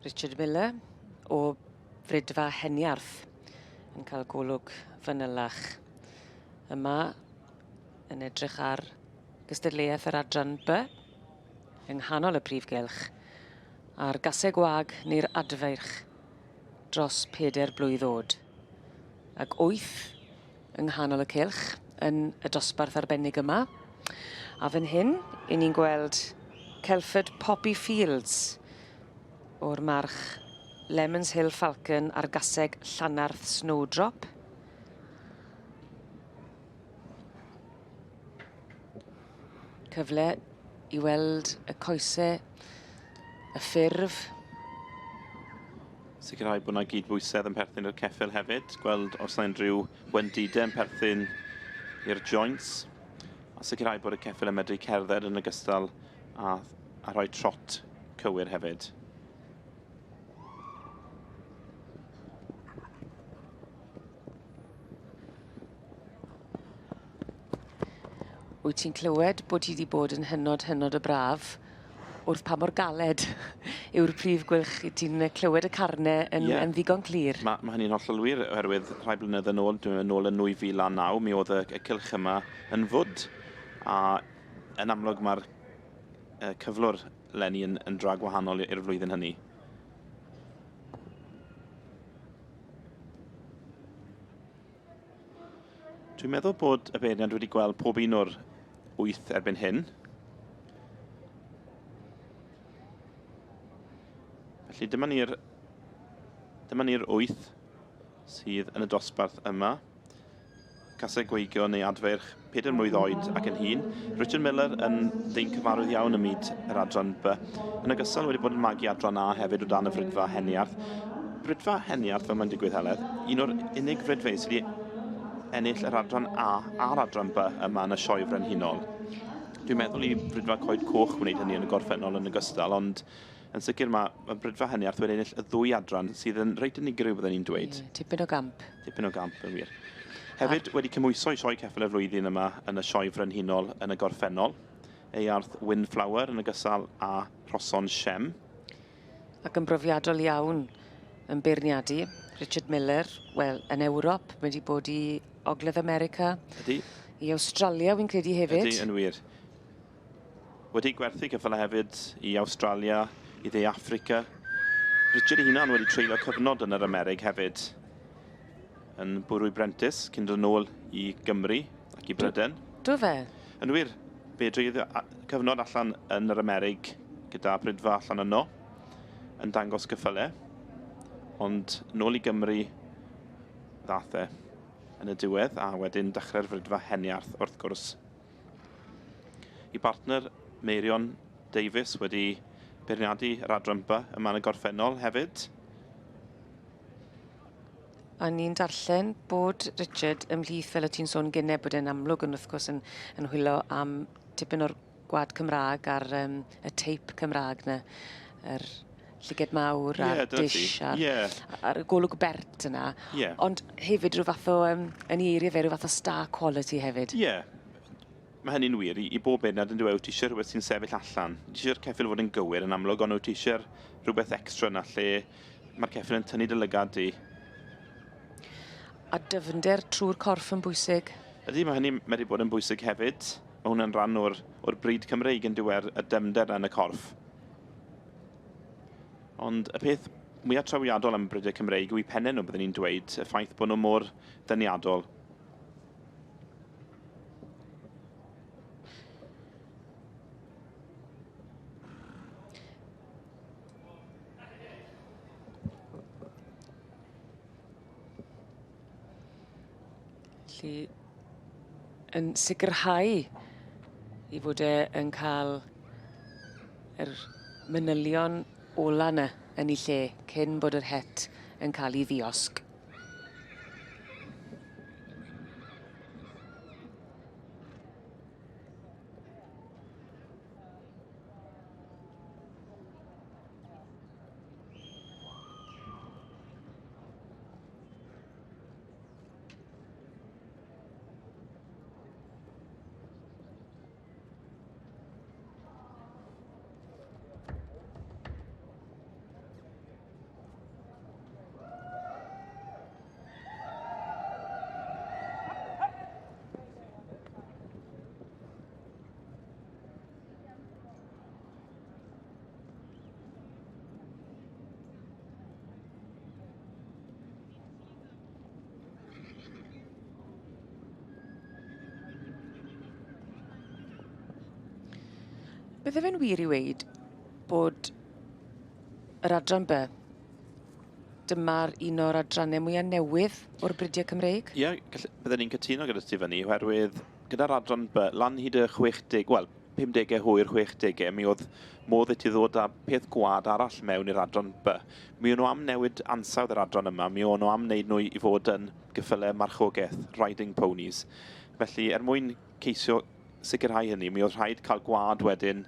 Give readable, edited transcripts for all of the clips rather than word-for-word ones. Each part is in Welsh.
Richard Miller o Frydfa Heniarth yn cael golwg fanylach. Yma yn edrych ar gystadleuaeth yr adran B yng nghanol y prif gylch a'r Caseg wag neu'r Adfarch dros 4 blwydd o'd. Ac 8 yng nghanol y cylch yn y dosbarth arbennig yma. A fan hyn, 'yn ni'n gweld Celford Poppy Fields o'r march Lemons Hill Falcon a'r Caseg Llanarth Snowdrop. Cyfle i weld y coesau, y ffurf. Sicrhau bod yna gydbwysedd yn perthyn i'r ceffyl hefyd. Gweld os yna unrhyw wendidau yn perthyn i'r joints. A sicrhau bod y ceffyl yn medru cerdded yn ogystal a rhoi trot cywir hefyd. Wyt ti'n clywed bod ti wedi bod yn hynod y braf wrth pa mor galed yw'r prif gwylch? Ti'n clywed y carnau yn ddigon clir? Mae hynny'n hollol wir, oherwydd rhai blynedd yn ôl, dwi'n meddwl yn 2009, mi oedd y cylch yma yn fwd. A yn amlwg mae'r cyflwr leni yn drag wahanol i'r flwyddyn hynny. Dwi'n meddwl bod y beirniad wedi gweld pob un o'r 8 erbyn hyn. Felly dyma ni'r 8 sydd yn y dosbarth yma. Caseg Gweigio neu Adfarch, 4 mlwydd oed ac yn hŷn. Richard Miller yn ddyn cyfarwydd iawn ym myd yr adran B. Yn ogystal wedi bod yn magu adran A hefyd o dan y Frydfa Heniarth. Frydfa Heniarth, fel mae'n digwydd heledd, un o'r unig frydfeydd sydd wedi ennill yr adran A a'r adran B yma yn y Sioe Frenhinol. Dwi'n meddwl i Frydfa Coed Coch wneud hynny yn y gorffennol yn ogystal, ond yn sicr mae Frydfa Heniarth wedi ennill y 2 adran sydd yn reit unigryw byddwn ni'n dweud. Tipyn o gamp. Tipyn o gamp, yn wir. Hefyd wedi cymwyso i sioe ceffyl y flwyddyn yma yn y Sioe Frenhinol yn y gorffennol. Earth Windflower yn ogystal a Rhoson Shem. Ac yn brofiadol iawn yn beirniadu. Richard Miller, wel, yn Ewrop, wedi bod i Ogledd America. Ydy. I Awstralia, wy'n credu hefyd. Ydy, yn wir. Wedi gwerthu ceffylau hefyd i Awstralia, i dde Affrica. Richard ei hunan wedi treulio cyfnod yn yr Amerig hefyd. Yn bwrw Brentis, cyn dod yn ôl i Gymru ac i Bryden. Do fe? Yn wir, fe driodd cyfnod allan yn yr Amerig gyda Brydfa allan yno, yn dangos cyffylau. Ond nôl i Gymru ddath yn y diwedd, a wedyn dechrau'r Frydfa Heniarth wrth gwrs. I partner Meirion Davies wedi beirniadu yr adran B yma yn y gorffennol hefyd. A ni'n darllen bod Richard ymhlith, fel y ti'n sôn gynnau, bod e'n amlwg yn wrth gwrs yn hwylo am tipyn o'r gwad Cymraeg a'r y teip Cymraeg na. Yr llyged mawr a'r dish a'r golwg bert yna. Ond hefyd rhyw fath o, yn eiriau fe, rhyw fath o star quality hefyd. Mae hynny'n wir. I bob beirniad yn dweud, ti eisiau rhywbeth sy'n sefyll allan. Ti eisiau'r ceffyl fod yn gywir yn amlwg, ond ti eisiau rhywbeth extra yna lle mae'r ceffyl yn tynnu dy lygad di. A dyfnder trwy'r corff yn bwysig? Ydy, mae hynny wedi bod yn bwysig hefyd. Mae hwnna'n rhan o'r bryd Cymreig yn diwer y dymder yn y corff. Ond y peth mwyaf trawiadol am brydau Cymreig yw i pennau nhw byddwn ni'n dweud, y ffaith bod nhw mor ddyniadol. Felly, yn sicrhau i fod yn cael yr manylion ola yna yn ei lle cyn bod yr het yn cael ei ddiosg. Bydde fe'n wir i weid bod yr adran B, dyma'r un o'r adrannau mwyaf newydd o'r bridiau Cymreig? Ie, byddwn ni'n cytuno gyda ti fyny, oherwydd gyda'r adran B, lan hyd y 60, wel, 50au hwyr 60au, mi oedd modd i ti ddod â peth gwad arall mewn i'r adran B. Mi o'n nhw am newid ansawdd yr adran yma, mi o'n nhw am wneud nhw i fod yn gyffyle marchogaeth, riding ponies. Felly, mwyn ceisio sicrhau hynny, mi oedd rhaid cael gwad wedyn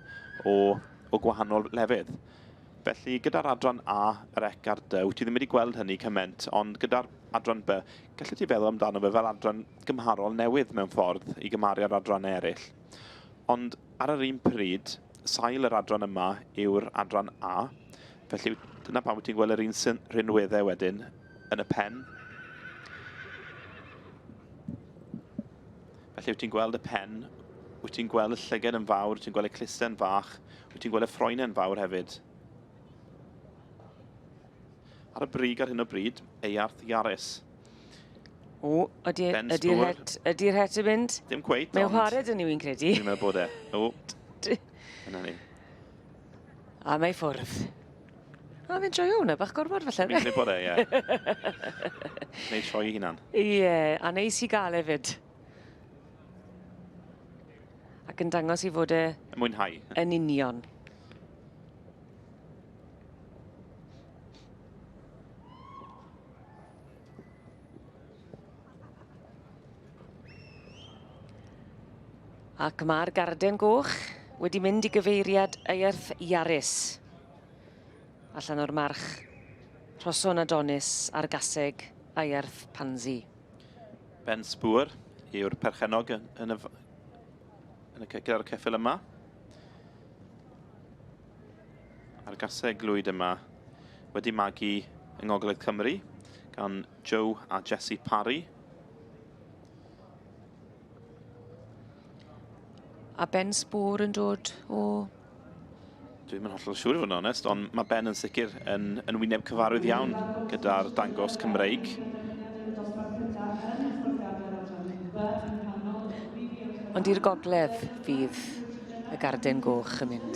o gwahanol lefydd. Felly, gyda'r adran A, yr ec a'r D, wyt ti ddim wedi gweld hynny cyment, ond gyda'r adran B, gallu ti feddwl amdano fe fel adran gymharol newydd mewn ffordd i gymaru ar adran eraill. Ond ar yr un pryd, sail yr adran yma yw'r adran A, felly dyna pam wyt ti'n gweld yr un rhinweddau wedyn yn y pen. Felly wyt ti'n gweld y pen, wyt ti'n gweld y llygad yn fawr, wyt ti'n gweld y clusten fach, wyt ti'n gweld y ffroen yn fawr hefyd. Ar y brig ar hyn o bryd, Earth Yaris. O, ydy'r het yn mynd? Dim cweit, Mae'n chwared yn i'w i'n credu. Dwi'n meddwl bod e. O, yna ni. A mae ffwrdd. A fe'n joio hwnna, bach gorfod falle. Fi'n credu bod e, ie. Neud sioe i hunan. Ie, a neis i gael hefyd. Ac yn dangos i fod e... Mwynhau. Yn union. Ac mae'r garden goch wedi mynd i gyfeiriad Earth Yaris. Allan o'r march Rhoson Adonis a'r Caseg Earth Pansy. Ben Sbŵr yw'r perchenog gyda'r ceffil yma. A'r Caseg Lwyd yma wedi magu yng Ngogledd Cymru gan Joe a Jessie Parry. A Ben Sbŵr yn dod o... Dwi'n mynd hollol siŵr i fod yn onest, ond mae Ben yn sicr yn wyneb cyfarwydd iawn gyda'r dangos Cymreig. Ond i'r gogledd fydd y garden goch yn mynd.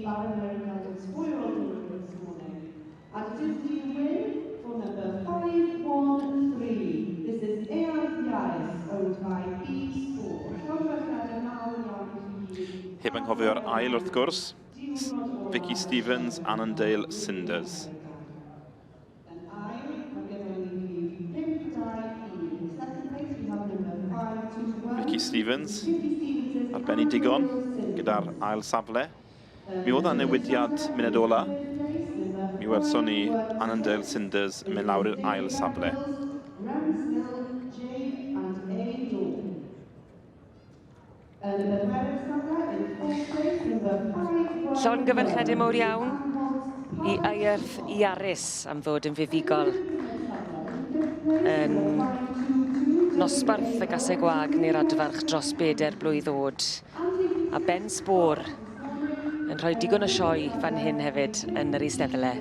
Barren Mare Gelding and it is the win for number 513. This is Adfarch, owned by Heb anghofio'r ail wrth gwrs, Vicky Stevens, Annandale Cinders. Vicky Stevens, arbeni digon gyda'r ail safle. Mi oedd y newidiad munud ola. Mi welson ni Annandale Cinders yn mynd lawr i'r ail safle. Llon gyfarchedau mawr iawn i Earth Yaris am ddod yn fuddugol yn nosbarth y Caseg Gwag neu'r Adfarch dros 4 blwydd o'd. A Ben Sbŵr yn rhoi digon o sioe fan hyn hefyd yn yr Eisteddle.